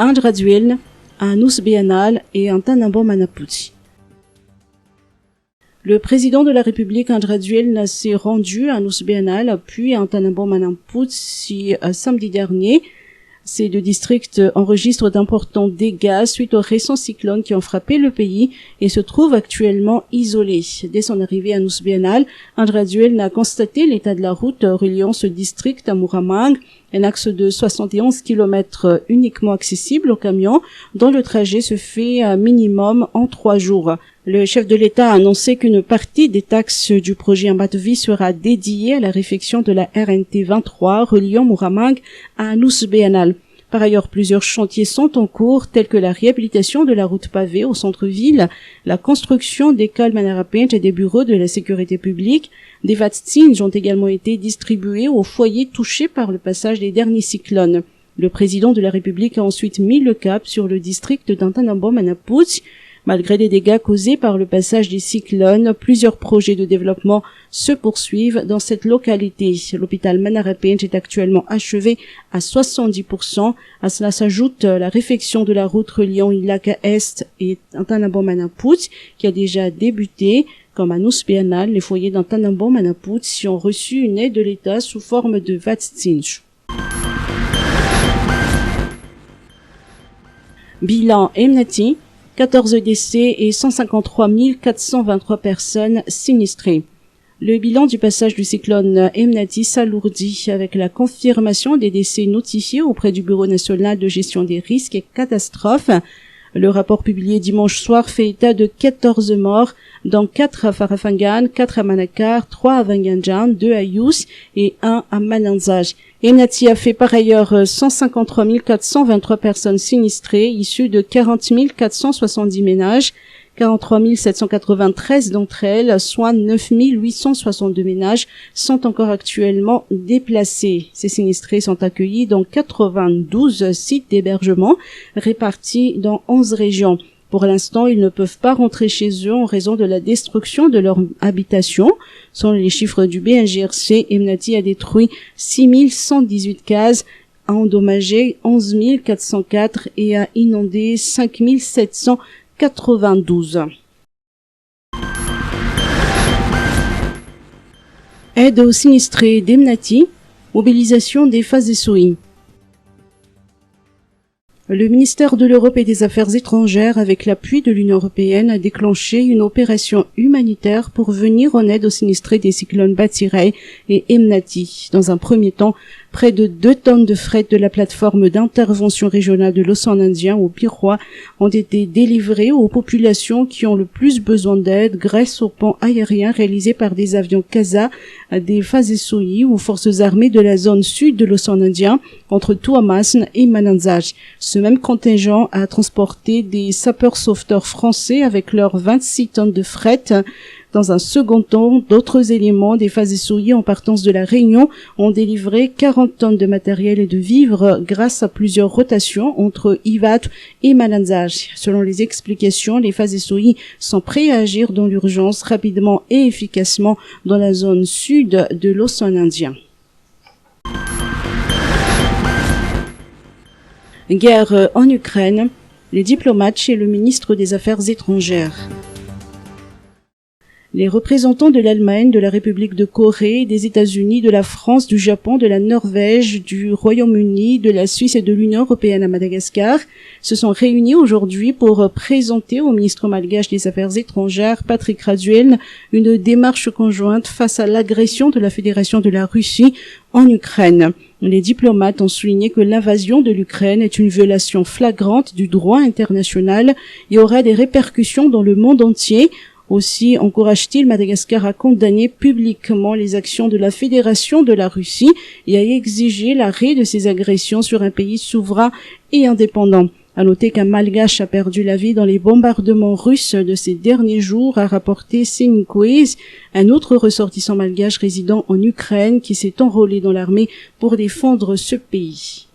Andraduelne, à Nousbéanal et à Tanambo Manaputi. Le président de la République Andraduelne s'est rendu à Nousbéanal puis à Tanambo Manaputi samedi dernier. Ces deux districts enregistrent d'importants dégâts suite aux récents cyclones qui ont frappé le pays et se trouvent actuellement isolés. Dès son arrivée à Nousbéanal, Andraduelne a constaté l'état de la route reliant ce district à Muramang, un axe de 71 km uniquement accessible aux camions, dont le trajet se fait à minimum en 3 jours. Le chef de l'État a annoncé qu'une partie des taxes du projet Ambatovi sera dédiée à la réfection de la RNT 23 reliant Muramang à Nousbéanal. Par ailleurs, plusieurs chantiers sont en cours, tels que la réhabilitation de la route pavée au centre-ville, la construction d'écoles Manarapench et des bureaux de la sécurité publique. Des vaccins ont également été distribués aux foyers touchés par le passage des derniers cyclones. Le président de la République a ensuite mis le cap sur le district d'Antanambo Manaputi. Malgré les dégâts causés par le passage des cyclones, plusieurs projets de développement se poursuivent dans cette localité. L'hôpital Manarapench est actuellement achevé à 70%. À cela s'ajoute la réfection de la route reliant Ilaka Est et Antanambo Manaputi qui a déjà débuté. Comme à Nousbéanal, les foyers d'Antanambo Manaputi ont reçu une aide de l'État sous forme de vatsinch. Bilan Emnati, 14 décès et 153 423 personnes sinistrées. Le bilan du passage du cyclone Emnati s'alourdit avec la confirmation des décès notifiés auprès du Bureau national de gestion des risques et catastrophes. Le rapport publié dimanche soir fait état de 14 morts, dont 4 à Farafangan, 4 à Manakar, 3 à Vanganjan, 2 à Yous et 1 à Mananzaj. Emnati a fait par ailleurs 153 423 personnes sinistrées, issues de 40 470 ménages. 43 793 d'entre elles, soit 9 862 ménages, sont encore actuellement déplacés. Ces sinistrés sont accueillis dans 92 sites d'hébergement répartis dans 11 régions. Pour l'instant, ils ne peuvent pas rentrer chez eux en raison de la destruction de leur habitation. Selon les chiffres du BNGRC, Emnati a détruit 6 118 cases, a endommagé 11 404 et a inondé 5 792. Aide aux sinistrés d'Emnati, mobilisation des FASESOI. Le ministère de l'Europe et des Affaires étrangères, avec l'appui de l'Union européenne, a déclenché une opération humanitaire pour venir en aide aux sinistrés des cyclones Batsirai et Emnati. Dans un premier temps, près de 2 tonnes de fret de la plateforme d'intervention régionale de l'océan Indien au Pirois ont été délivrées aux populations qui ont le plus besoin d'aide grâce au pont aérien réalisé par des avions Kasa, des FASESOI ou forces armées de la zone sud de l'océan Indien entre Tuamasn et Mananzaj. Ce même contingent a transporté des sapeurs-sauveteurs français avec leurs 26 tonnes de fret. Dans un second temps, d'autres éléments des FASESOI en partance de la Réunion ont délivré 40 tonnes de matériel et de vivres grâce à plusieurs rotations entre Ivat et Mananzaj. Selon les explications, les FASESOI sont prêts à agir dans l'urgence rapidement et efficacement dans la zone sud de l'océan Indien. Guerre en Ukraine, les diplomates chez le ministre des Affaires étrangères. Les représentants de l'Allemagne, de la République de Corée, des États-Unis, de la France, du Japon, de la Norvège, du Royaume-Uni, de la Suisse et de l'Union européenne à Madagascar se sont réunis aujourd'hui pour présenter au ministre malgache des Affaires étrangères, Patrick Raduelne, une démarche conjointe face à l'agression de la Fédération de la Russie en Ukraine. Les diplomates ont souligné que l'invasion de l'Ukraine est une violation flagrante du droit international et aura des répercussions dans le monde entier. Aussi encourage-t-il Madagascar à condamner publiquement les actions de la Fédération de la Russie et à exiger l'arrêt de ces agressions sur un pays souverain et indépendant. À noter qu'un malgache a perdu la vie dans les bombardements russes de ces derniers jours, a rapporté Senikouez, un autre ressortissant malgache résidant en Ukraine qui s'est enrôlé dans l'armée pour défendre ce pays.